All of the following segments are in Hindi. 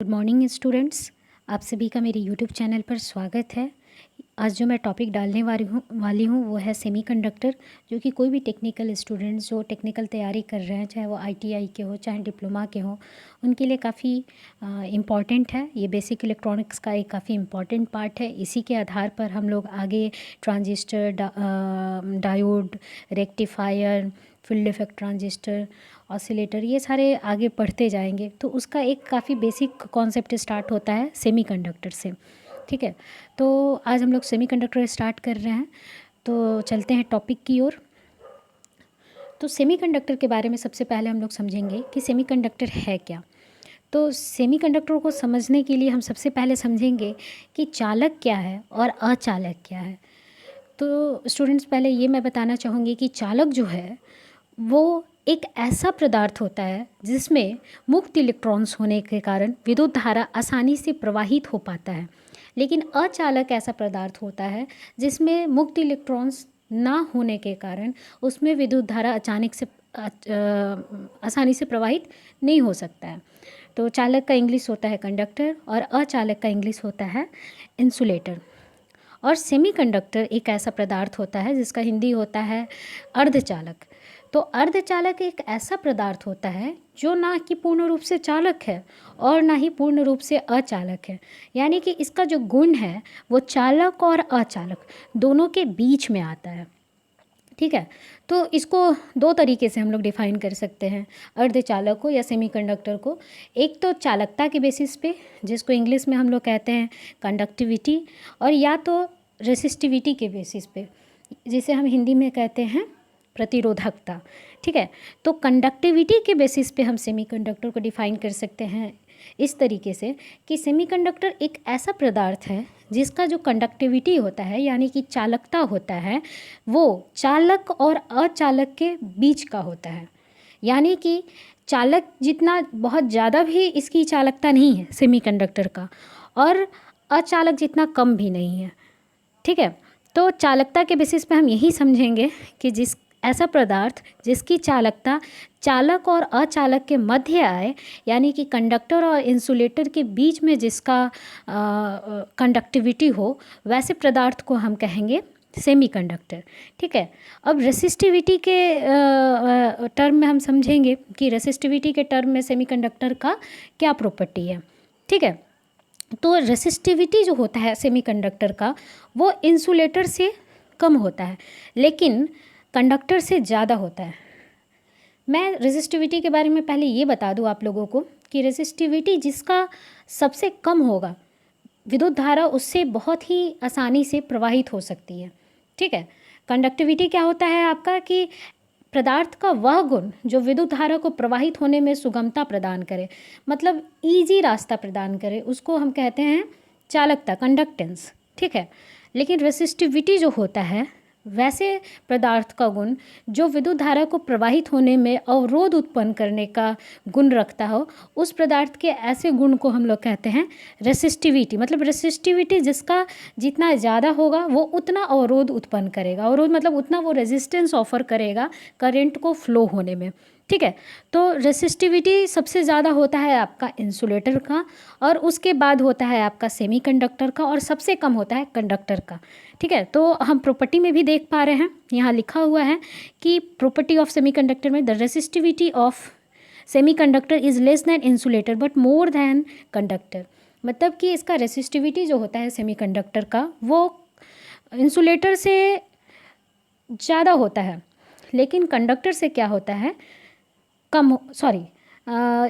Good morning students. आप सभी का मेरे यूट्यूब चैनल पर स्वागत है। आज जो मैं टॉपिक डालने वाली हूँ वो है सेमीकंडक्टर, जो कि कोई भी टेक्निकल स्टूडेंट्स जो टेक्निकल तैयारी कर रहे हैं, चाहे वो आईटीआई के हो चाहे डिप्लोमा के हो, उनके लिए काफ़ी इम्पॉर्टेंट है। ये बेसिक इलेक्ट्रॉनिक्स का एक काफ़ी इम्पॉर्टेंट पार्ट है। इसी के आधार पर हम लोग आगे transistor, diode, rectifier, field effect transistor, oscillator, ये सारे आगे पढ़ते जाएंगे। तो उसका एक काफ़ी बेसिक कॉन्सेप्ट स्टार्ट होता है सेमीकंडक्टर से। ठीक है, तो आज हम लोग सेमीकंडक्टर स्टार्ट कर रहे हैं, तो चलते हैं टॉपिक की ओर। तो सेमीकंडक्टर के बारे में सबसे पहले हम लोग समझेंगे कि सेमीकंडक्टर है क्या। तो सेमीकंडक्टर को समझने के लिए हम सबसे पहले समझेंगे कि चालक क्या है और अचालक क्या है। तो स्टूडेंट्स, पहले ये मैं बताना चाहूँगी कि चालक जो है वो एक ऐसा पदार्थ होता है जिसमें मुक्त इलेक्ट्रॉन्स होने के कारण विद्युत धारा आसानी से प्रवाहित हो पाता है। लेकिन अचालक ऐसा पदार्थ होता है जिसमें मुक्त इलेक्ट्रॉन्स ना होने के कारण उसमें विद्युत धारा अचानक से आसानी से प्रवाहित नहीं हो सकता है। तो चालक का इंग्लिश होता है कंडक्टर और अचालक का इंग्लिश होता है इंसुलेटर। और सेमीकंडक्टर एक ऐसा पदार्थ होता है जिसका हिंदी होता है अर्धचालक। तो अर्धचालक एक ऐसा पदार्थ होता है जो ना कि पूर्ण रूप से चालक है और ना ही पूर्ण रूप से अचालक है। यानी कि इसका जो गुण है वो चालक और अचालक दोनों के बीच में आता है। ठीक है, तो इसको दो तरीके से हम लोग डिफाइन कर सकते हैं अर्धचालक को या सेमीकंडक्टर को। एक तो चालकता के बेसिस पे, जिसको इंग्लिश में हम लोग कहते हैं कंडक्टिविटी, और या तो रेसिस्टिविटी के बेसिस पे, जिसे हम हिंदी में कहते हैं प्रतिरोधकता। ठीक है, तो कंडक्टिविटी के बेसिस पे हम सेमीकंडक्टर को डिफाइन कर सकते हैं इस तरीके से कि सेमीकंडक्टर एक ऐसा पदार्थ है जिसका जो कंडक्टिविटी होता है यानी कि चालकता होता है वो चालक और अचालक के बीच का होता है। यानी कि चालक जितना बहुत ज़्यादा भी इसकी चालकता नहीं है सेमीकंडक्टर का, और अचालक जितना कम भी नहीं है। ठीक है, तो चालकता के बेसिस पे हम यही समझेंगे कि जिस ऐसा पदार्थ जिसकी चालकता चालक और अचालक के मध्य आए, यानी कि कंडक्टर और इंसुलेटर के बीच में जिसका कंडक्टिविटी हो, वैसे पदार्थ को हम कहेंगे सेमीकंडक्टर। ठीक है, अब रेसिस्टिविटी के टर्म में हम समझेंगे कि रेसिस्टिविटी के टर्म में सेमीकंडक्टर का क्या प्रॉपर्टी है। ठीक है, तो रेसिस्टिविटी जो होता है सेमीकंडक्टर का वो इंसुलेटर से कम होता है लेकिन कंडक्टर से ज़्यादा होता है। मैं रेसिस्टिविटी के बारे में पहले ये बता दूं आप लोगों को कि रेसिस्टिविटी जिसका सबसे कम होगा, विद्युत धारा उससे बहुत ही आसानी से प्रवाहित हो सकती है। ठीक है, कंडक्टिविटी क्या होता है आपका कि पदार्थ का वह गुण जो विद्युत धारा को प्रवाहित होने में सुगमता प्रदान करे, मतलब इजी रास्ता प्रदान करे, उसको हम कहते हैं चालकता, कंडक्टेंस। ठीक है, लेकिन रेसिस्टिविटी जो होता है वैसे पदार्थ का गुण जो विद्युत धारा को प्रवाहित होने में अवरोध उत्पन्न करने का गुण रखता हो, उस पदार्थ के ऐसे गुण को हम लोग कहते हैं रेसिस्टिविटी। मतलब रेसिस्टिविटी जिसका जितना ज़्यादा होगा वो उतना अवरोध उत्पन्न करेगा। अवरोध मतलब उतना वो रेजिस्टेंस ऑफर करेगा करंट को फ्लो होने में। ठीक है, तो रेसिस्टिविटी सबसे ज़्यादा होता है आपका इंसुलेटर का, और उसके बाद होता है आपका सेमीकंडक्टर का, और सबसे कम होता है कंडक्टर का। ठीक है, तो हम प्रॉपर्टी में भी देख पा रहे हैं, यहाँ लिखा हुआ है कि प्रॉपर्टी ऑफ सेमीकंडक्टर में the resistivity of semiconductor is less than insulator but more than conductor. मतलब कि इसका रेसिस्टिविटी जो होता है सेमीकंडक्टर का वो इंसुलेटर से ज़्यादा होता है, लेकिन कंडक्टर से क्या होता है कम,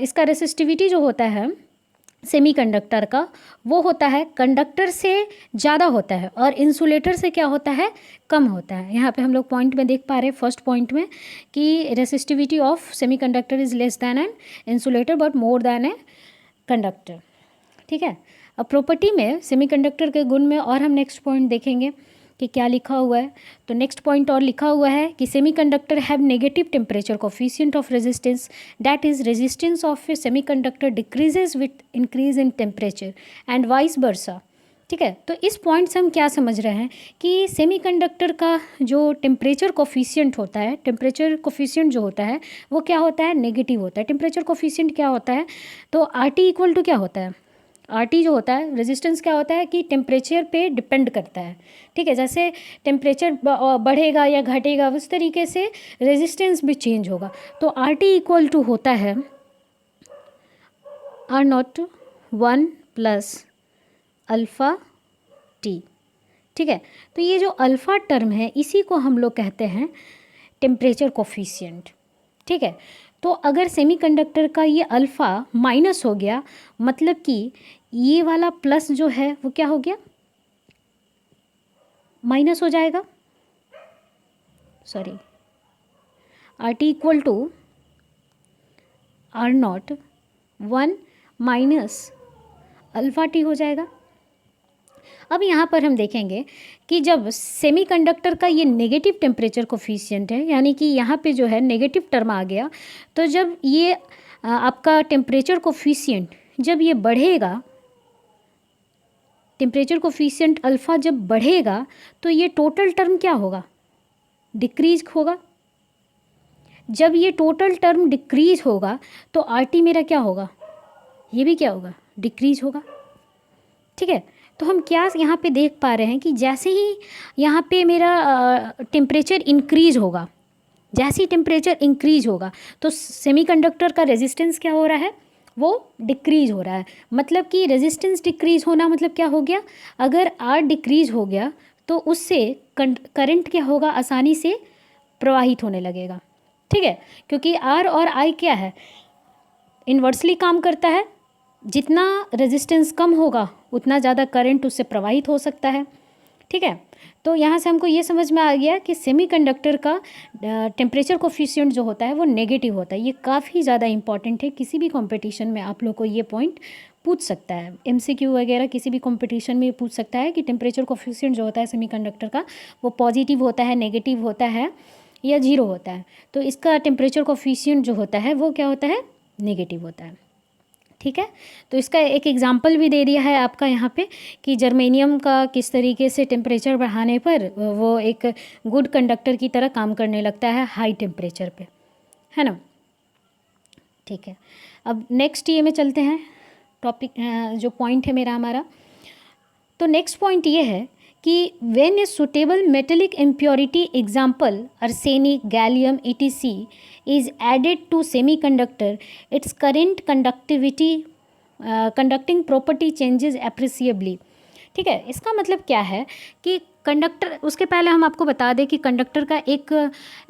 इसका रेसिस्टिविटी जो होता है सेमीकंडक्टर का वो होता है कंडक्टर से ज़्यादा होता है, और इंसुलेटर से क्या होता है कम होता है। यहाँ पे हम लोग पॉइंट में देख पा रहे हैं फर्स्ट पॉइंट में कि resistivity of semiconductor is less than an insulator but more than a conductor. ठीक है, अब प्रॉपर्टी में सेमीकंडक्टर के गुण में और हम नेक्स्ट पॉइंट देखेंगे कि क्या लिखा हुआ है। तो नेक्स्ट पॉइंट और लिखा हुआ है कि semiconductor have negative temperature coefficient of resistance, that is resistance of A semiconductor decreases with increase in temperature and vice versa. ठीक है। तो इस पॉइंट से हम क्या समझ रहे हैं कि सेमीकंडक्टर का जो टेम्परेचर कोफिशिएंट होता है, टेम्परेचर कोफिशिएंट जो होता है वो क्या होता है, नेगेटिव होता है। टेम्परेचर कोफिशिएंट क्या होता है, तो आर टी इक्वल टू क्या होता है, आर टी जो होता है रेजिस्टेंस क्या होता है कि टेम्परेचर पे डिपेंड करता है। ठीक है, जैसे टेम्परेचर बढ़ेगा या घटेगा उस तरीके से रेजिस्टेंस भी चेंज होगा। तो आर टी इक्वल टू होता है R not 1 plus alpha T. ठीक है, तो ये जो अल्फ़ा टर्म है इसी को हम लोग कहते हैं टेम्परेचर कोफिशिएंट। ठीक है, तो अगर सेमीकंडक्टर का ये अल्फ़ा माइनस हो गया, मतलब कि ये वाला प्लस जो है वो क्या हो गया, माइनस हो जाएगा। Sorry, R T equal to R not 1 minus alpha T हो जाएगा। अब यहाँ पर हम देखेंगे कि जब सेमीकंडक्टर का ये नेगेटिव टेम्परेचर कोफिशिएंट है, यानी कि यहाँ पे जो है नेगेटिव टर्म आ गया, तो जब ये आपका टेम्परेचर कोफिशिएंट जब ये बढ़ेगा, टेम्परेचर कोफिशिएंट अल्फ़ा जब बढ़ेगा तो ये टोटल टर्म क्या होगा, डिक्रीज होगा। जब ये टोटल टर्म डिक्रीज होगा तो आर टी मेरा क्या होगा, ये भी क्या होगा, डिक्रीज होगा। ठीक है, तो हम क्या यहाँ पे देख पा रहे हैं कि जैसे ही यहाँ पे मेरा टेम्परेचर इंक्रीज होगा, जैसे ही टेम्परेचर इंक्रीज होगा तो सेमीकंडक्टर का रेजिस्टेंस क्या हो रहा है, वो डिक्रीज हो रहा है। मतलब कि रेजिस्टेंस डिक्रीज होना मतलब क्या हो गया, अगर आर डिक्रीज हो गया तो उससे करंट क्या होगा, आसानी से प्रवाहित होने लगेगा। ठीक है, क्योंकि आर और आई क्या है, इन्वर्सली काम करता है। जितना रेजिस्टेंस कम होगा उतना ज़्यादा करंट उससे प्रवाहित हो सकता है। ठीक है, तो यहाँ से हमको ये समझ में आ गया कि सेमीकंडक्टर का टेम्परेचर कोफिशिएंट जो होता है वो नेगेटिव होता है। ये काफ़ी ज़्यादा इंपॉर्टेंट है, किसी भी कंपटीशन में आप लोग को ये पॉइंट पूछ सकता है, एमसीक्यू वगैरह किसी भी कंपटीशन में पूछ सकता है कि टेम्परेचर कोफिशिएंट जो होता है सेमीकंडक्टर का वो पॉजिटिव होता है, नेगेटिव होता है या जीरो होता है। तो इसका टेम्परेचर कोफिशिएंट जो होता है वो क्या होता है, नेगेटिव होता है। ठीक है, तो इसका एक एग्जांपल भी दे दिया है आपका यहाँ पे कि जर्मेनियम का किस तरीके से टेम्परेचर बढ़ाने पर वो एक गुड कंडक्टर की तरह काम करने लगता है हाई टेम्परेचर पे, है ना। ठीक है, अब नेक्स्ट ये में चलते हैं, टॉपिक जो पॉइंट है मेरा हमारा, तो नेक्स्ट पॉइंट ये है कि when a suitable metallic impurity example arsenic, gallium etc is added to semiconductor, its current conducting property changes appreciably। ठीक है, इसका मतलब क्या है कि कंडक्टर, उसके पहले हम आपको बता दें कि कंडक्टर का एक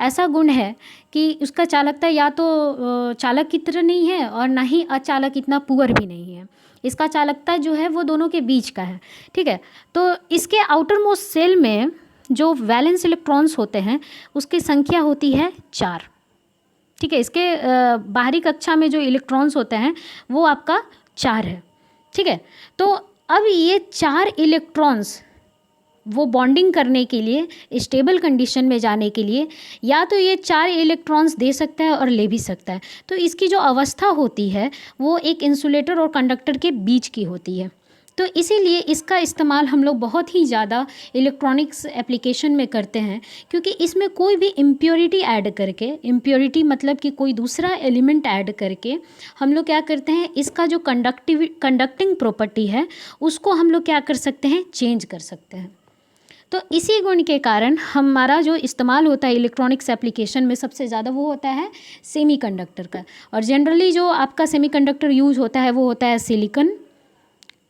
ऐसा गुण है कि उसका चालकता या तो चालक की तरह नहीं है और ना ही अचालक, इतना पुअर भी नहीं है। इसका चालकता जो है वो दोनों के बीच का है। ठीक है, तो इसके आउटर मोस्ट सेल में जो वैलेंस इलेक्ट्रॉन्स होते हैं उसकी संख्या होती है 4। ठीक है, इसके बाहरी कक्षा में जो इलेक्ट्रॉन्स होते हैं वो आपका 4 है। ठीक है, तो अब ये 4 इलेक्ट्रॉन्स वो बॉन्डिंग करने के लिए, स्टेबल कंडीशन में जाने के लिए, या तो ये 4 इलेक्ट्रॉन्स दे सकता है और ले भी सकता है। तो इसकी जो अवस्था होती है वो एक इंसुलेटर और कंडक्टर के बीच की होती है। तो इसीलिए इसका इस्तेमाल हम लोग बहुत ही ज़्यादा इलेक्ट्रॉनिक्स एप्लीकेशन में करते हैं, क्योंकि इसमें कोई भी इम्प्योरिटी ऐड करके, इम्प्योरिटी मतलब कि कोई दूसरा एलिमेंट ऐड करके हम लोग क्या करते हैं, इसका जो कंडक्टिंग प्रॉपर्टी है उसको हम लोग क्या कर सकते हैं, चेंज कर सकते हैं। तो इसी गुण के कारण हमारा जो इस्तेमाल होता है इलेक्ट्रॉनिक्स एप्लीकेशन में सबसे ज़्यादा वो होता है सेमीकंडक्टर का। और जनरली जो आपका सेमीकंडक्टर यूज होता है वो होता है सिलिकॉन,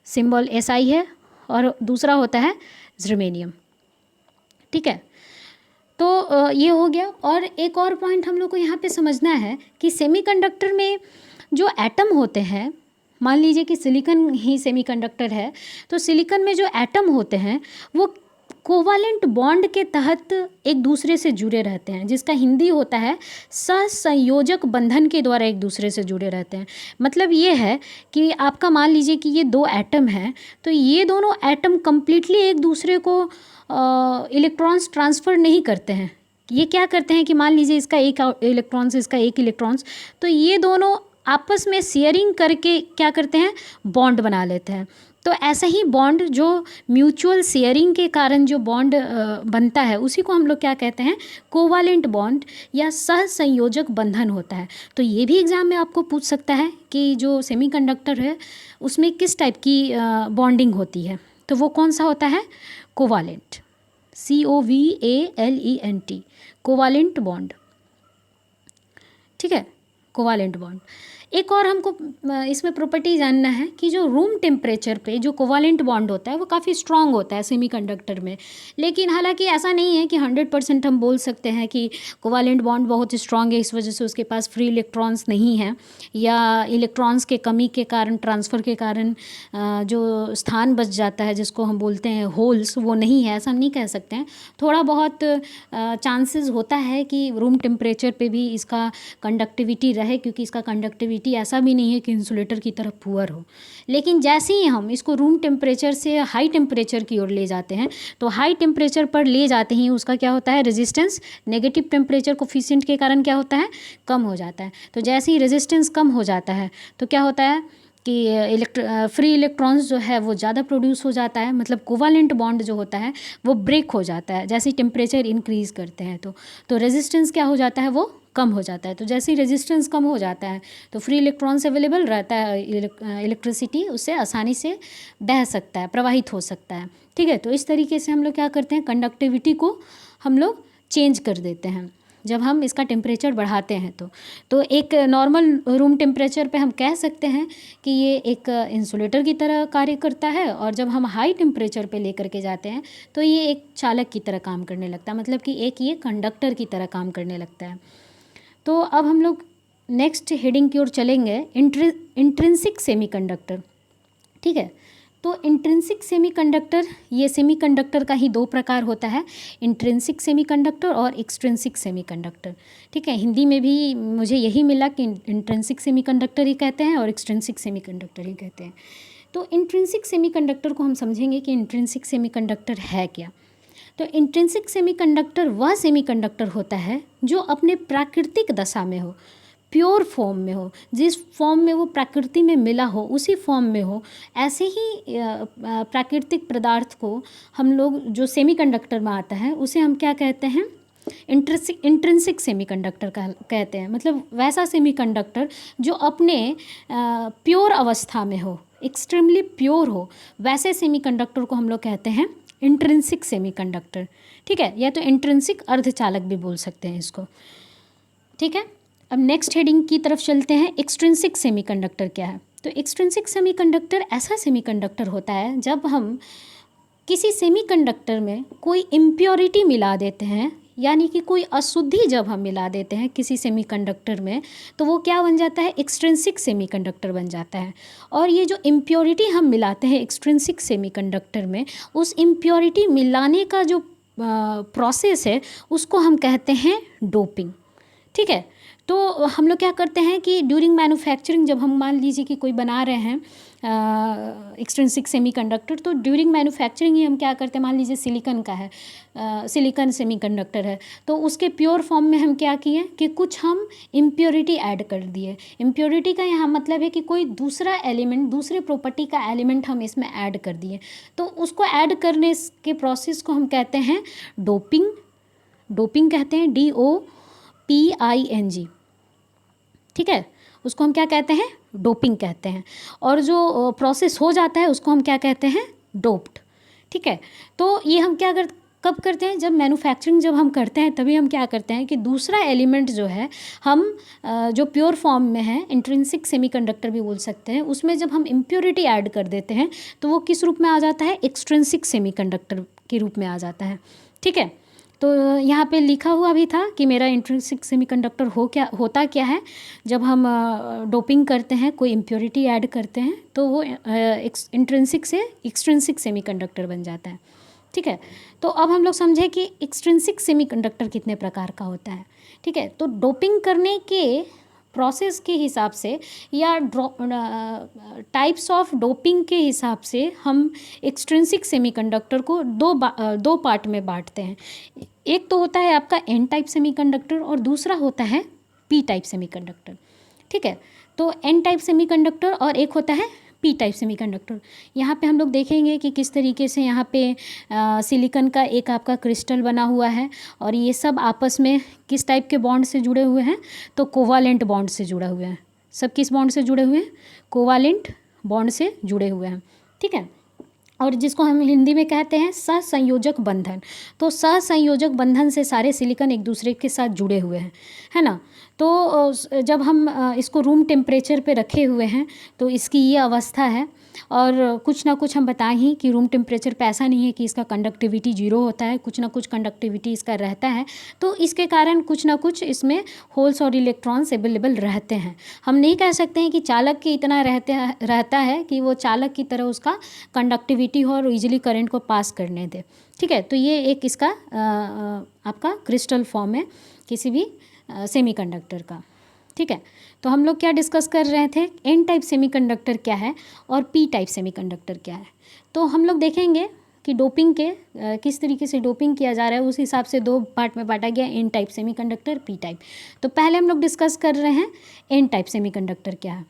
सिंबल SI है, और दूसरा होता है जर्मेनियम। ठीक है, तो ये हो गया। और एक और पॉइंट हम लोग को यहाँ पे समझना है कि सेमीकंडक्टर में जो एटम होते हैं, मान लीजिए कि सिलिकॉन ही सेमीकंडक्टर है, तो सिलिकॉन में जो एटम होते हैं वो कोवालेंट बॉन्ड के तहत एक दूसरे से जुड़े रहते हैं, जिसका हिंदी होता है सहसंयोजक बंधन के द्वारा एक दूसरे से जुड़े रहते हैं। मतलब ये है कि आपका मान लीजिए कि ये 2 एटम हैं, तो ये दोनों एटम कम्प्लीटली एक दूसरे को इलेक्ट्रॉन्स ट्रांसफ़र नहीं करते हैं। ये क्या करते हैं कि मान लीजिए इसका एक इलेक्ट्रॉन्स, इसका एक इलेक्ट्रॉन्स, तो ये दोनों आपस में शेयरिंग करके क्या करते हैं, बॉन्ड बना लेते हैं। तो ऐसा ही बॉन्ड जो म्यूचुअल शेयरिंग के कारण जो बॉन्ड बनता है उसी को हम लोग क्या कहते हैं, कोवालेंट बॉन्ड या सहसंयोजक बंधन होता है। तो ये भी एग्ज़ाम में आपको पूछ सकता है कि जो सेमीकंडक्टर है उसमें किस टाइप की बॉन्डिंग होती है, तो वो कौन सा होता है, कोवालेंट, COVALENT, कोवालेंट बॉन्ड। ठीक है, कोवालेंट बॉन्ड। एक और हमको इसमें प्रॉपर्टी जानना है कि जो रूम टेम्परेचर पे जो कोवालेंट बॉन्ड होता है वो काफ़ी स्ट्रॉन्ग होता है सेमीकंडक्टर में। लेकिन हालांकि ऐसा नहीं है कि 100% हम बोल सकते हैं कि कोवालेंट बॉन्ड बहुत स्ट्रॉन्ग है इस वजह से उसके पास फ्री इलेक्ट्रॉन्स नहीं है, या इलेक्ट्रॉन्स के कमी के कारण, ट्रांसफ़र के कारण जो स्थान बच जाता है जिसको हम बोलते हैं होल्स, वो नहीं है, ऐसा हम नहीं कह सकते हैं। थोड़ा बहुत चांसेस होता है कि रूम टेम्परेचर पे भी इसका कंडक्टिविटी रहे, क्योंकि इसका कंडक्टिविटी ऐसा भी नहीं है कि इंसुलेटर की तरह पुअर हो। लेकिन जैसे ही हम इसको रूम टेम्परेचर से हाई टेम्परेचर की ओर ले जाते हैं, तो हाई टेम्परेचर पर ले जाते ही उसका क्या होता है, रेजिस्टेंस नेगेटिव टेम्परेचर कोफिशिएंट के कारण क्या होता है, कम हो जाता है। तो जैसे ही रेजिस्टेंस कम हो जाता है तो क्या होता है कि फ्री इलेक्ट्रॉन्स जो है वो ज़्यादा प्रोड्यूस हो जाता है, मतलब कोवालेंट बॉन्ड जो होता है वो ब्रेक हो जाता है जैसे ही टेम्परेचर इंक्रीज़ करते हैं। तो रेजिस्टेंस क्या हो जाता है, वो कम हो जाता है। तो जैसे ही रेजिस्टेंस कम हो जाता है तो फ्री इलेक्ट्रॉन्स अवेलेबल रहता है, इलेक्ट्रिसिटी उससे आसानी से बह सकता है, प्रवाहित हो सकता है। ठीक है, तो इस तरीके से हम लोग क्या करते हैं, कंडक्टिविटी को हम लोग चेंज कर देते हैं जब हम इसका टेम्परेचर बढ़ाते हैं। तो एक नॉर्मल रूम टेम्परेचर पे हम कह सकते हैं कि ये एक इंसुलेटर की तरह कार्य करता है, और जब हम हाई टेम्परेचर पे लेकर के जाते हैं तो ये एक चालक की तरह काम करने लगता है, मतलब कि एक ये कंडक्टर की तरह काम करने लगता है। तो अब हम लोग नेक्स्ट हेडिंग की ओर चलेंगे, इंट्रिंसिक सेमीकंडक्टर। ठीक है, तो इंट्रिंसिक सेमीकंडक्टर, ये सेमीकंडक्टर का ही दो प्रकार होता है, इंट्रिंसिक सेमीकंडक्टर और एक्सट्रिंसिक सेमीकंडक्टर। ठीक है, हिंदी में भी मुझे यही मिला कि इंट्रिंसिक सेमीकंडक्टर ही कहते हैं और एक्सट्रिंसिक सेमीकंडक्टर ही कहते हैं। तो इंट्रिंसिक सेमीकंडक्टर को हम समझेंगे कि इंट्रिंसिक सेमीकंडक्टर है क्या। तो इंट्रिंसिक सेमीकंडक्टर वह सेमीकंडक्टर होता है जो अपने प्राकृतिक दशा में हो, प्योर फॉर्म में हो, जिस फॉर्म में वो प्रकृति में मिला हो उसी फॉर्म में हो। ऐसे ही प्राकृतिक पदार्थ को हम लोग जो सेमीकंडक्टर में आता है उसे हम क्या कहते हैं, इंट्रिंसिक सेमीकंडक्टर कहते हैं। मतलब वैसा सेमीकंडक्टर जो अपने प्योर अवस्था में हो, एक्सट्रीमली प्योर हो, वैसे सेमीकंडक्टर को हम लोग कहते हैं इंट्रिंसिक सेमीकंडक्टर। ठीक है, या तो इंट्रिंसिक अर्धचालक भी बोल सकते हैं इसको। ठीक है, अब नेक्स्ट हेडिंग की तरफ चलते हैं, एक्सट्रिंसिक सेमीकंडक्टर क्या है। तो एक्सट्रिंसिक सेमीकंडक्टर ऐसा सेमीकंडक्टर होता है जब हम किसी सेमीकंडक्टर में कोई इम्प्योरिटी मिला देते हैं, यानी कि कोई अशुद्धि जब हम मिला देते हैं किसी सेमीकंडक्टर में, तो वो क्या बन जाता है, एक्सट्रिंसिक सेमीकंडक्टर बन जाता है। और ये जो इम्प्योरिटी हम मिलाते हैं एक्सट्रिंसिक सेमीकंडक्टर में, उस इम्प्योरिटी मिलाने का जो प्रोसेस है उसको हम कहते हैं डोपिंग। ठीक है, तो हम लोग क्या करते हैं कि ड्यूरिंग मैन्युफैक्चरिंग, जब हम मान लीजिए कि कोई बना रहे हैं एक्सट्रिंसिक सेमीकंडक्टर, तो ड्यूरिंग मैन्युफैक्चरिंग ही हम क्या करते हैं, मान लीजिए सिलिकॉन का है, सिलिकॉन सेमीकंडक्टर है, तो उसके प्योर फॉर्म में हम क्या किए कि कुछ हम इम्प्योरिटी ऐड कर दिए। इम्प्योरिटी का यहाँ मतलब है कि कोई दूसरा एलिमेंट, दूसरे प्रॉपर्टी का एलिमेंट हम इसमें ऐड कर दिए, तो उसको ऐड करने के प्रोसेस को हम कहते हैं डोपिंग। डोपिंग कहते हैं, DOPING। ठीक है, उसको हम क्या कहते हैं, डोपिंग कहते हैं। और जो प्रोसेस हो जाता है उसको हम क्या कहते हैं, डोप्ड। ठीक है, तो ये हम क्या कब करते हैं, जब मैन्युफैक्चरिंग जब हम करते हैं तभी हम क्या करते हैं कि दूसरा एलिमेंट जो है हम जो प्योर फॉर्म में है, इंट्रिंसिक सेमीकंडक्टर भी बोल सकते हैं, उसमें जब हम इम्प्योरिटी ऐड कर देते हैं तो वो किस रूप में आ जाता है, एक्सट्रिंसिक सेमीकंडक्टर के रूप में आ जाता है। ठीक है, तो यहाँ पे लिखा हुआ भी था कि मेरा इंट्रिंसिक सेमीकंडक्टर होता क्या है, जब हम डोपिंग करते हैं, कोई इम्प्योरिटी ऐड करते हैं, तो वो इंट्रिंसिक से एक्सट्रिंसिक सेमीकंडक्टर बन जाता है। ठीक है, तो अब हम लोग समझे कि एक्सट्रिंसिक सेमीकंडक्टर कितने प्रकार का होता है। ठीक है, तो डोपिंग करने के प्रोसेस के हिसाब से या टाइप्स ऑफ डोपिंग के हिसाब से हम एक्सट्रिंसिक सेमीकंडक्टर को दो पार्ट में बांटते हैं। एक तो होता है आपका एन टाइप सेमीकंडक्टर और दूसरा होता है पी टाइप सेमीकंडक्टर। ठीक है, तो एन टाइप सेमीकंडक्टर और एक होता है पी टाइप सेमीकंडक्टर। यहाँ पे हम लोग देखेंगे कि किस तरीके से यहाँ पे सिलिकॉन का एक आपका क्रिस्टल बना हुआ है और ये सब आपस में किस टाइप के बॉन्ड से जुड़े हुए हैं, तो कोवालेंट बॉन्ड से जुड़ा हुए हैं। सब किस बॉन्ड से जुड़े हुए हैं, कोवालेंट बॉन्ड से जुड़े हुए हैं, ठीक है। और जिसको हम हिंदी में कहते हैं सहसंयोजक बंधन। तो सहसंयोजक बंधन से सारे सिलिकॉन एक दूसरे के साथ जुड़े हुए हैं, है ना। तो जब हम इसको रूम टेम्परेचर पे रखे हुए हैं तो इसकी ये अवस्था है। और कुछ ना कुछ हम बताएं ही कि रूम टेम्परेचर पे ऐसा नहीं है कि इसका कंडक्टिविटी 0 होता है, कुछ ना कुछ कंडक्टिविटी इसका रहता है। तो इसके कारण कुछ ना कुछ इसमें होल्स और इलेक्ट्रॉन्स अवेलेबल रहते हैं। हम नहीं कह सकते हैं कि चालक के इतना रहता है कि वो चालक की तरह उसका कंडक्टिविटी हो और इजीली करंट को पास करने दे, ठीक है। तो ये एक इसका आपका क्रिस्टल फॉर्म है किसी भी सेमीकंडक्टर का, ठीक है। तो हम लोग क्या डिस्कस कर रहे थे, एन टाइप सेमीकंडक्टर क्या है और पी टाइप सेमीकंडक्टर क्या है। तो हम लोग देखेंगे कि डोपिंग के किस तरीके से डोपिंग किया जा रहा है, उस हिसाब से 2 पार्ट में बांटा गया, N type semiconductor, P type. तो पहले हम लोग डिस्कस कर रहे हैं एन टाइप सेमीकंडक्टर क्या है।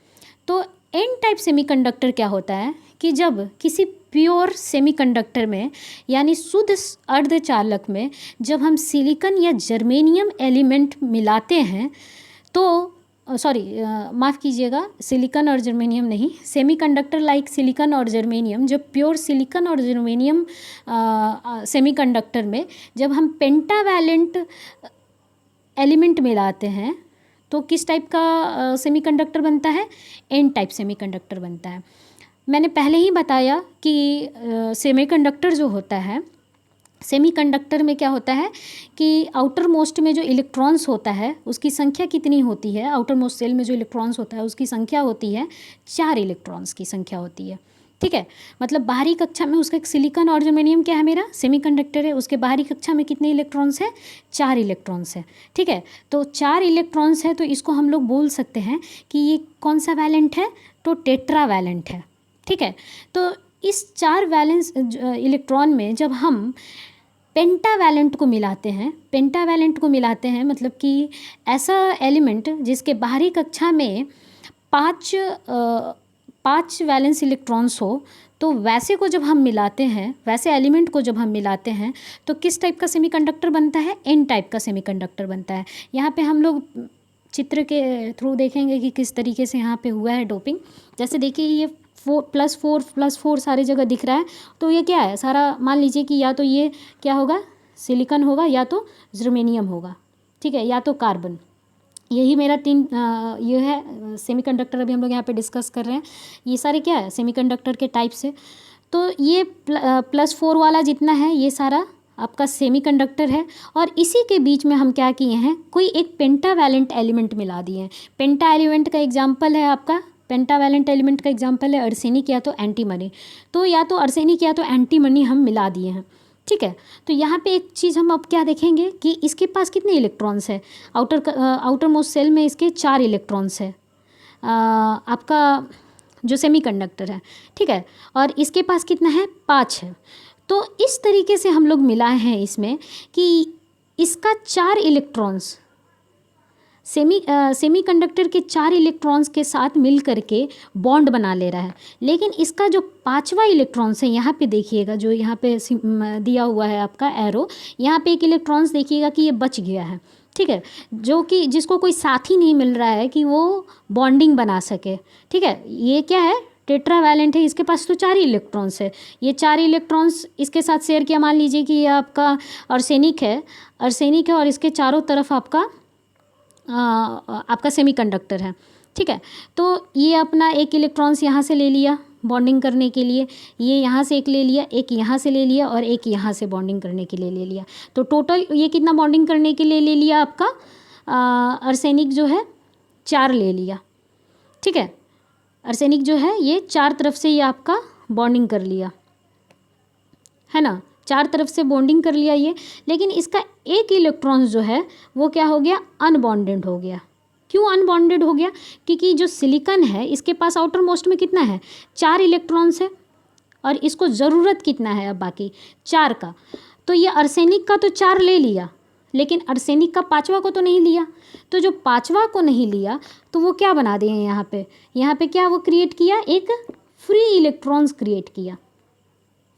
तो एन टाइप सेमीकंडक्टर क्या होता है कि जब किसी प्योर सेमीकंडक्टर में यानी शुद्ध अर्धचालक में जब हम सिलिकॉन या जर्मेनियम एलिमेंट मिलाते हैं तो माफ़ कीजिएगा, सिलिकॉन और जर्मेनियम नहीं, सेमीकंडक्टर लाइक सिलिकॉन और जर्मेनियम, जब प्योर सिलिकॉन और जर्मेनियम सेमीकंडक्टर में जब हम पेंटावैलेंट एलिमेंट मिलाते हैं तो किस टाइप का सेमीकंडक्टर बनता है, एन टाइप सेमीकंडक्टर बनता है। मैंने पहले ही बताया कि सेमीकंडक्टर जो होता है, सेमीकंडक्टर में क्या होता है कि आउटर मोस्ट में जो इलेक्ट्रॉन्स होता है उसकी संख्या कितनी होती है, आउटर मोस्ट सेल में जो इलेक्ट्रॉन्स होता है उसकी संख्या होती है 4 इलेक्ट्रॉन्स की संख्या होती है, ठीक है। मतलब बाहरी कक्षा में उसका एक सिलिकॉन और जर्मेनियम क्या है, मेरा सेमीकंडक्टर है, उसके बाहरी कक्षा में कितने इलेक्ट्रॉन्स हैं, 4 इलेक्ट्रॉन्स है, ठीक है। तो 4 इलेक्ट्रॉन्स है तो इसको हम लोग बोल सकते हैं कि ये कौन सा वैलेंट है, तो टेट्रावैलेंट है, ठीक है। तो इस 4 वैलेंस इलेक्ट्रॉन में जब हम पेंटावैलेंट को मिलाते हैं मतलब कि ऐसा एलिमेंट जिसके बाहरी कक्षा में 5 वैलेंस इलेक्ट्रॉन्स हो, तो वैसे को जब हम मिलाते हैं, वैसे एलिमेंट को जब हम मिलाते हैं तो किस टाइप का सेमीकंडक्टर बनता है, एन टाइप का सेमीकंडक्टर बनता है। यहाँ पे हम लोग चित्र के थ्रू देखेंगे कि किस तरीके से यहाँ पे हुआ है डोपिंग। जैसे देखिए ये 4+4+4 सारी जगह दिख रहा है, तो ये क्या है, सारा मान लीजिए कि या तो ये क्या होगा, सिलिकॉन होगा, या तो जर्मेनियम होगा, ठीक है, या तो कार्बन। यही मेरा 3 ये है सेमीकंडक्टर अभी हम लोग यहाँ पे डिस्कस कर रहे हैं। ये सारे क्या है सेमीकंडक्टर के टाइप से। तो ये +4 वाला जितना है ये सारा आपका सेमीकंडक्टर है और इसी के बीच में हम क्या किए हैं, कोई एक पेंटावैलेंट एलिमेंट मिला दिए हैं। पेंटा एलिमेंट का एग्जाम्पल है आपका, पेंटावैलेंट एलिमेंट का एग्जाम्पल है अर्सेनिक या तो एंटीमनी। तो या तो अर्सेनिक या तो एंटीमनी हम मिला दिए हैं, ठीक है। तो यहाँ पे एक चीज़ हम अब क्या देखेंगे कि इसके पास कितने इलेक्ट्रॉन्स है, आउटर मोस्ट सेल में इसके 4 इलेक्ट्रॉन्स है आपका जो सेमीकंडक्टर है, ठीक है। और इसके पास कितना है, 5 है। तो इस तरीके से हम लोग मिलाए हैं इसमें कि इसका 4 इलेक्ट्रॉन्स सेमीकंडक्टर के 4 इलेक्ट्रॉन्स के साथ मिल करके बॉन्ड बना ले रहा है। लेकिन इसका जो 5वां इलेक्ट्रॉन्स है, यहाँ पे देखिएगा, जो यहाँ पे दिया हुआ है आपका एरो, यहाँ पे एक इलेक्ट्रॉन्स देखिएगा कि ये बच गया है, ठीक है, जो कि जिसको कोई साथी नहीं मिल रहा है कि वो बॉन्डिंग बना सके, ठीक है। ये क्या है, टेट्रावैलेंट है, इसके पास तो 4 इलेक्ट्रॉन्स है। ये 4 इलेक्ट्रॉन्स इसके साथ शेयर किया, मान लीजिए कि ये आपका अर्सेनिक है और इसके चारों तरफ आपका सेमीकंडक्टर है, ठीक है। तो ये अपना एक इलेक्ट्रॉन्स यहाँ से ले लिया बॉन्डिंग करने के लिए, ये यहाँ से एक ले लिया, एक यहाँ से ले लिया और एक यहाँ से बॉन्डिंग करने के लिए ले लिया। तो टोटल ये कितना बॉन्डिंग करने के लिए ले लिया आपका अर्सेनिक जो है 4 ले लिया, ठीक है। अर्सेनिक जो है ये 4 तरफ से ये आपका बॉन्डिंग कर लिया, है ना, 4 तरफ से बॉन्डिंग कर लिया ये। लेकिन इसका एक इलेक्ट्रॉन्स जो है वो क्या हो गया, अनबॉन्डेड हो गया। क्यों अनबॉन्डेड हो गया, क्योंकि जो सिलिकॉन है इसके पास आउटर मोस्ट में कितना है, 4 इलेक्ट्रॉन्स है और इसको ज़रूरत कितना है अब बाकी 4 का। तो ये अर्सेनिक का तो 4 ले लिया, लेकिन आर्सेनिक का पांचवा को तो नहीं लिया। तो जो पांचवा को नहीं लिया तो वो क्या बना दिए यहाँ पे क्या वो क्रिएट किया, एक फ्री इलेक्ट्रॉन्स क्रिएट किया,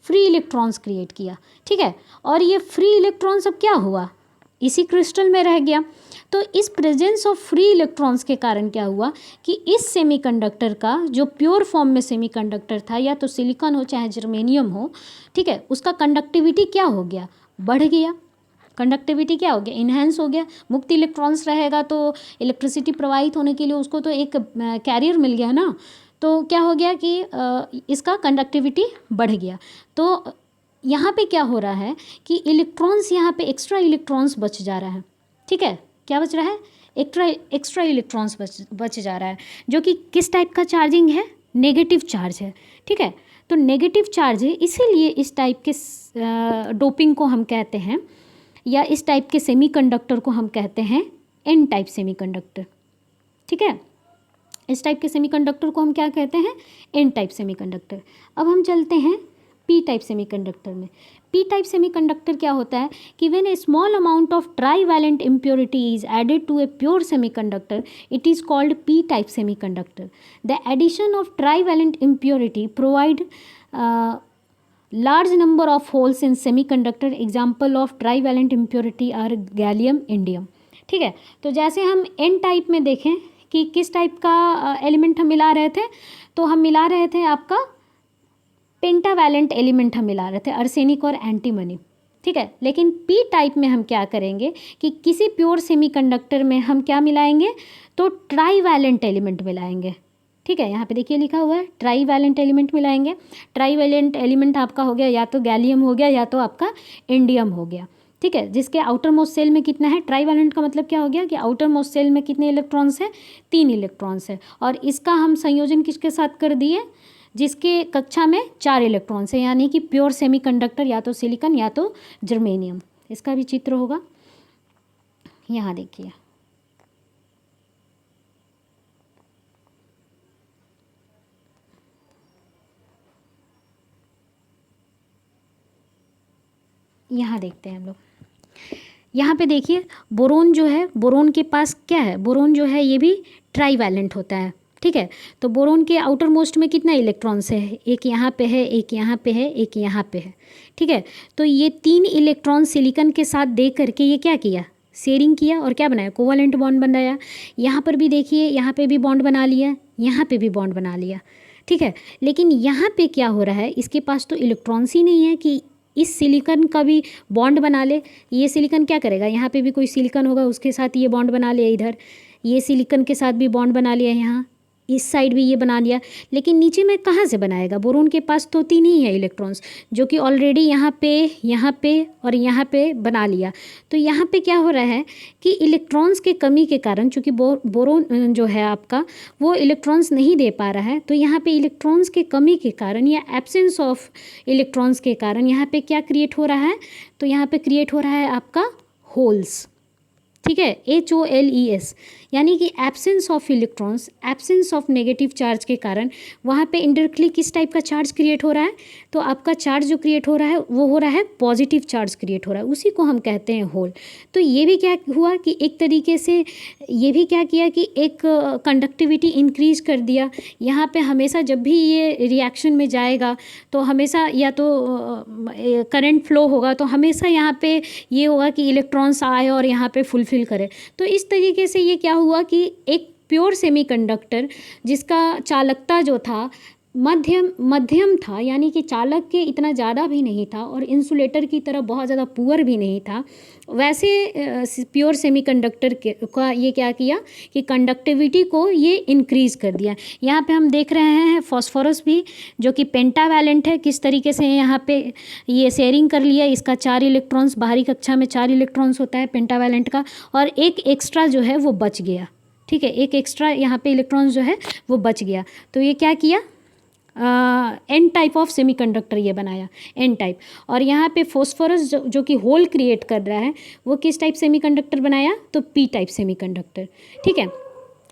फ्री इलेक्ट्रॉन्स क्रिएट किया। ठीक है, और ये फ्री इलेक्ट्रॉन्स अब क्या हुआ, इसी क्रिस्टल में रह गया। तो इस प्रेजेंस ऑफ फ्री इलेक्ट्रॉन्स के कारण क्या हुआ कि इस सेमीकंडक्टर का जो प्योर फॉर्म में सेमीकंडक्टर था, या तो सिलिकॉन हो चाहे जर्मेनियम हो, ठीक है, उसका कंडक्टिविटी क्या हो गया, बढ़ गया। कंडक्टिविटी क्या हो गया, इन्हेंस हो गया। मुक्त इलेक्ट्रॉन्स रहेगा तो इलेक्ट्रिसिटी प्रवाहित होने के लिए उसको तो एक कैरियर मिल गया ना, तो क्या हो गया कि इसका कंडक्टिविटी बढ़ गया। तो यहाँ पे क्या हो रहा है कि इलेक्ट्रॉन्स, यहाँ पे एक्स्ट्रा इलेक्ट्रॉन्स बच जा रहा है। ठीक है, क्या बच रहा है, एक्स्ट्रा इलेक्ट्रॉन्स बच जा रहा है, जो कि किस टाइप का चार्जिंग है, नेगेटिव चार्ज है। ठीक है, तो नेगेटिव चार्ज है, इसीलिए इस टाइप के डोपिंग को हम कहते हैं, या इस टाइप के सेमीकंडक्टर को हम कहते हैं एन टाइप सेमीकंडक्टर। ठीक है, इस टाइप के सेमीकंडक्टर को हम क्या कहते हैं, एन टाइप सेमीकंडक्टर। अब हम चलते हैं पी टाइप सेमीकंडक्टर में। पी टाइप सेमीकंडक्टर क्या होता है कि when a small amount of trivalent impurity is added to a pure semiconductor, it is called P type semiconductor. The addition of trivalent impurity provide large number of holes in semiconductor. Example of trivalent impurity are gallium, indium. ठीक है, तो जैसे हम एन टाइप में देखें कि किस टाइप का एलिमेंट हम मिला रहे थे, तो हम मिला रहे थे आपका पेंटावैलेंट एलिमेंट हम मिला रहे थे, आर्सेनिक और एंटीमनी। ठीक है, लेकिन पी टाइप में हम क्या करेंगे कि किसी प्योर सेमीकंडक्टर में हम क्या मिलाएंगे, तो ट्राईवैलेंट एलिमेंट मिलाएंगे। ठीक है, यहाँ पे देखिए लिखा हुआ है ट्राईवैलेंट एलिमेंट मिलाएंगे। ट्राईवैलेंट एलिमेंट आपका हो गया या तो गैलियम हो गया या तो आपका इंडियम हो गया। ठीक है, जिसके आउटर मोस्ट सेल में कितना है, ट्राईवैलेंट का मतलब क्या हो गया कि आउटर मोस्ट सेल में कितने इलेक्ट्रॉन्स हैं, 3 इलेक्ट्रॉन्स है, और इसका हम संयोजन किसके साथ कर दिए, जिसके कक्षा में 4 इलेक्ट्रॉन्स है, यानी कि प्योर सेमीकंडक्टर या तो सिलिकॉन या तो जर्मेनियम। इसका भी चित्र होगा, यहाँ देखिए। यहाँ देखते हैं हम लोग, यहाँ पे देखिए बोरोन जो है, बोरोन के पास क्या है, बोरोन जो है ये भी ट्राईवैलेंट होता है। ठीक है, तो बोरोन के आउटर मोस्ट में कितना इलेक्ट्रॉन्स है, एक यहाँ पे है, एक यहाँ पे है, एक यहाँ पे है। ठीक है, तो ये 3 इलेक्ट्रॉन सिलिकॉन के साथ दे करके ये क्या किया, शेयरिंग किया और क्या बनाया, कोवैलेंट बॉन्ड बनाया। यहाँ पर भी देखिए, यहाँ पे भी बॉन्ड बना लिया, यहाँ पे भी बॉन्ड बना लिया। ठीक है, लेकिन यहाँ पे क्या हो रहा है, इसके पास तो इलेक्ट्रॉन्स ही नहीं है कि इस सिलिकॉन का भी बॉन्ड बना ले। ये सिलिकॉन क्या करेगा, यहाँ पे भी कोई सिलिकॉन होगा, उसके साथ ये बॉन्ड बना लिया, इधर ये सिलिकॉन के साथ भी बॉन्ड बना लिया, यहाँ इस साइड भी ये बना लिया, लेकिन नीचे में कहाँ से बनाएगा, बोरोन के पास तो 3 ही है इलेक्ट्रॉन्स, जो कि ऑलरेडी यहाँ पे और यहाँ पे बना लिया। तो यहाँ पे क्या हो रहा है कि इलेक्ट्रॉन्स के कमी के कारण, चूँकि बोरोन जो है आपका वो इलेक्ट्रॉन्स नहीं दे पा रहा है, तो यहाँ पे इलेक्ट्रॉन्स के कमी के कारण या एब्सेंस ऑफ इलेक्ट्रॉन्स के कारण यहाँ पे क्या क्रिएट हो रहा है, तो यहाँ पे क्रिएट हो रहा है आपका होल्स। ठीक है, HOLES, यानी कि absence of electrons, absence of negative charge के कारण वहाँ पे इंडायरेक्टली किस टाइप का चार्ज क्रिएट हो रहा है, तो आपका चार्ज जो क्रिएट हो रहा है वो हो रहा है पॉजिटिव चार्ज क्रिएट हो रहा है, उसी को हम कहते हैं होल। तो ये भी क्या हुआ कि एक तरीके से ये भी क्या किया कि एक कंडक्टिविटी इंक्रीज कर दिया। यहाँ पे हमेशा जब भी ये रिएक्शन में जाएगा तो हमेशा या तो करंट फ्लो होगा, तो हमेशा यहाँ पे ये होगा कि इलेक्ट्रॉन्स आए और यहाँ पे फुलफिल करे। तो इस तरीके से ये क्या हुआ कि एक प्योर सेमीकंडक्टर जिसका चालकता जो था मध्यम था, यानी कि चालक के इतना ज़्यादा भी नहीं था और इंसुलेटर की तरह बहुत ज़्यादा पुअर भी नहीं था, वैसे प्योर सेमीकंडक्टर का ये क्या किया कि कंडक्टिविटी को ये इंक्रीज़ कर दिया। यहाँ पे हम देख रहे हैं फॉस्फोरस भी, जो कि पेंटावैलेंट है, किस तरीके से यहाँ पे ये शेयरिंग कर लिया, इसका 4 इलेक्ट्रॉन्स, बाहरी कक्षा में 4 इलेक्ट्रॉन्स होता है पेंटावैलेंट का, और एक एक्स्ट्रा जो है वो बच गया। ठीक है, एक एक्स्ट्रा यहाँ पे इलेक्ट्रॉन्स जो है वो बच गया, तो ये क्या किया, एन टाइप ऑफ सेमीकंडक्टर ये बनाया, एन टाइप। और यहाँ पे फॉस्फोरस जो कि होल क्रिएट कर रहा है वो किस टाइप सेमीकंडक्टर बनाया, तो पी टाइप सेमीकंडक्टर। ठीक है,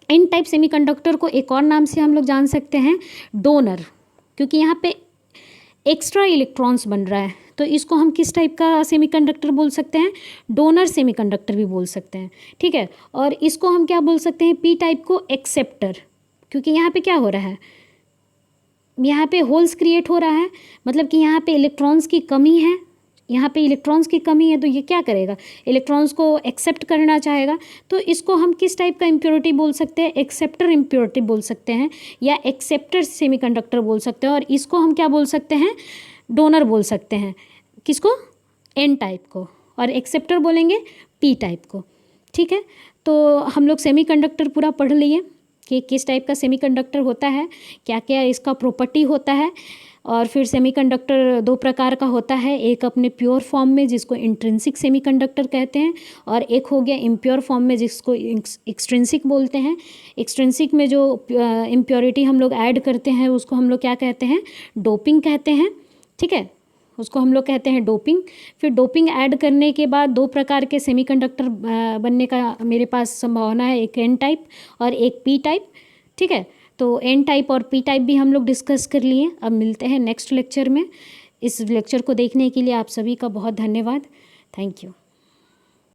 एन टाइप सेमीकंडक्टर को एक और नाम से हम लोग जान सकते हैं डोनर, क्योंकि यहाँ पे एक्स्ट्रा इलेक्ट्रॉन्स बन रहा है, तो तो इसको हम किस टाइप का सेमीकंडक्टर बोल सकते हैं? डोनर सेमीकंडक्टर भी बोल सकते हैं, ठीक है। और इसको हम क्या बोल सकते हैं? पी टाइप को एक्सेप्टर, क्योंकि यहाँ पे क्या हो रहा है, यहाँ पे होल्स क्रिएट हो रहा है, मतलब कि यहाँ पे इलेक्ट्रॉन्स की कमी है, यहाँ पे इलेक्ट्रॉन्स की कमी है, तो ये क्या करेगा? इलेक्ट्रॉन्स को एक्सेप्ट करना चाहेगा। तो इसको हम किस टाइप का इम्प्योरिटी बोल सकते हैं? एक्सेप्टर इम्प्योरिटी बोल सकते हैं, या एक्सेप्टर सेमीकंडक्टर बोल सकते हैं। और इसको हम क्या बोल सकते हैं? डोनर बोल सकते हैं। किसको? एन टाइप को। और एक्सेप्टर बोलेंगे पी टाइप को, ठीक है। तो हम लोग सेमीकंडक्टर पूरा पढ़ लिए कि किस टाइप का सेमीकंडक्टर होता है, क्या क्या इसका प्रॉपर्टी होता है। और फिर सेमीकंडक्टर दो प्रकार का होता है, एक अपने प्योर फॉर्म में जिसको इंट्रिंसिक सेमीकंडक्टर कहते हैं, और एक हो गया इम्प्योर फॉर्म में जिसको एक्सट्रिंसिक बोलते हैं। एक्सट्रिंसिक में जो इम्प्योरिटी हम लोग ऐड करते हैं उसको हम लोग क्या कहते हैं? डोपिंग कहते हैं, ठीक है, उसको हम लोग कहते हैं डोपिंग। फिर डोपिंग ऐड करने के बाद दो प्रकार के सेमीकंडक्टर बनने का मेरे पास संभावना है, एक एन टाइप और एक पी टाइप, ठीक है। तो एन टाइप और पी टाइप भी हम लोग डिस्कस कर लिए। अब मिलते हैं नेक्स्ट लेक्चर में। इस लेक्चर को देखने के लिए आप सभी का बहुत धन्यवाद। Thank you.